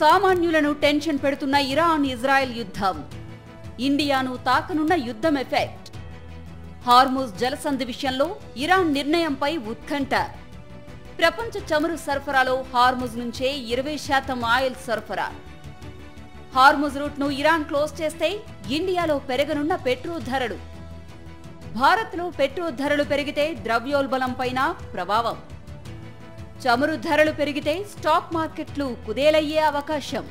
సామాన్యులను tension పెడుతున్న Iran Israel యుద్ధం. ఇండియాను తాకనున్న యుద్ధం ఎఫెక్ట్. హార్ముజ్ జలసంధి విషయంలో ఇరాన్ నిర్ణయంపై ఉత్కంఠ. ప్రపంచ చమురు సరఫరాలో హార్ముజ్ నుంచే 20% ఆయిల్ సరఫరా. హార్ముజ్ రూట్ను ఇరాన్ క్లోజ్ చేస్తే ఇండియాలో పెరగనున్న పెట్రోల్ ధరలు. భారత్లో పెట్రోల్ ధరలు పెరిగితే ద్రవ్యోల్బణంపైన ప్రభావం. చమురు ధరలు పెరిగితే స్టాక్ మార్కెట్లు కుదేలయ్యే అవకాశం.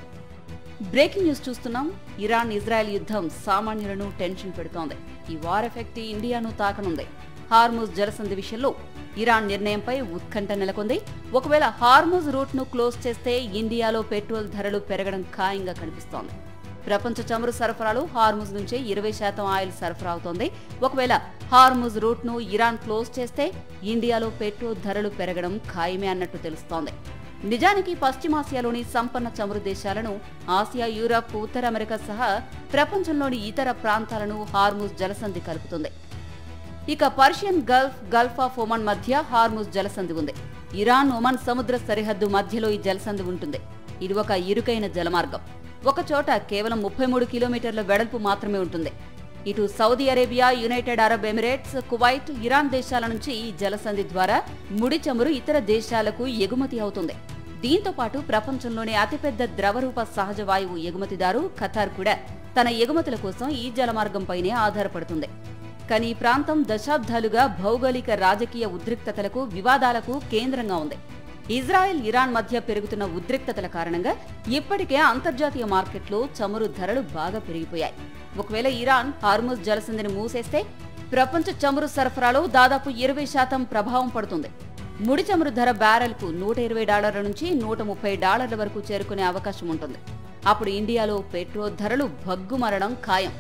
బ్రేకింగ్ న్యూస్ చూస్తున్నాం. ఇరాన్ ఇజ్రాయెల్ యుద్ధం సామాన్యులను టెన్షన్ పెడుతోంది. ఈ వార్ ఎఫెక్ట్ ఇండియాను తాకనుంది. హార్ముజ్ జలసంధి విషయంలో ఇరాన్ నిర్ణయంపై ఉత్కంఠ నెలకొంది. ఒకవేళ హార్ముజ్ రూట్ ను క్లోజ్ చేస్తే ఇండియాలో పెట్రోల్ ధరలు పెరగడం ఖాయంగా కనిపిస్తోంది. ప్రపంచ చమురు సరఫరాలో హార్ముజ్ నుంచే 20% ఆయిల్ సరఫరా అవుతోంది. ఒకవేళ హార్ముజ్ రూట్ ను ఇరాన్ క్లోజ్ చేస్తే ఇండియాలో పెట్రోల్ ధరలు పెరగడం ఖాయమే అన్నట్టు తెలుస్తోంది. నిజానికి పశ్చిమాసియాలోని సంపన్న చమురు దేశాలను, ఆసియా, యూరప్, ఉత్తర అమెరికా సహా ప్రపంచంలోని ఇతర ప్రాంతాలను హార్ముజ్ జలసంధి కలుపుతుంది. ఇక Persian Gulf, Gulf of Oman మధ్య హార్ముజ్ జలసంధి ఉంది. ఇరాన్, ఒమన్ సముద్ర సరిహద్దు మధ్యలో ఈ జలసంధి ఉంటుంది. ఇది ఒక ఇరుకైన జలమార్గం. ఒక చోట కేవలం 33 కిలోమీటర్ల వెడల్పు మాత్రమే ఉంటుంది. ఇటు Saudi Arabia, United Arab Emirates, Kuwait, Iran దేశాల నుంచి ఈ జలసంధి ద్వారా ముడి చమురు ఇతర దేశాలకు ఎగుమతి అవుతుంది. దీంతో పాటు ప్రపంచంలోనే అతిపెద్ద ద్రవరూప సహజ వాయువు ఎగుమతిదారు ఖతార్ కూడా తన ఎగుమతుల కోసం ఈ జలమార్గంపైనే ఆధారపడుతుంది. కానీ ఈ ప్రాంతం దశాబ్దాలుగా భౌగోళిక, రాజకీయ ఉద్రిక్తతలకు, వివాదాలకు కేంద్రంగా ఉంది. ఇజ్రాయెల్, ఇరాన్ మధ్య పెరుగుతున్న ఉద్రిక్తతల కారణంగా ఇప్పటికే అంతర్జాతీయ మార్కెట్లో చమురు ధరలు బాగా పెరిగిపోయాయి. ఒకవేళ ఇరాన్ హార్ముజ్ జలసంధిని మూసేస్తే ప్రపంచ చమురు సరఫరాలో దాదాపు 20% ప్రభావం పడుతుంది. ముడి చమురు ధర బ్యారెల్కు $120 నుంచి $130 వరకు చేరుకునే అవకాశం ఉంటుంది. అప్పుడు ఇండియాలో పెట్రోల్ ధరలు భగ్గుమరడం ఖాయం.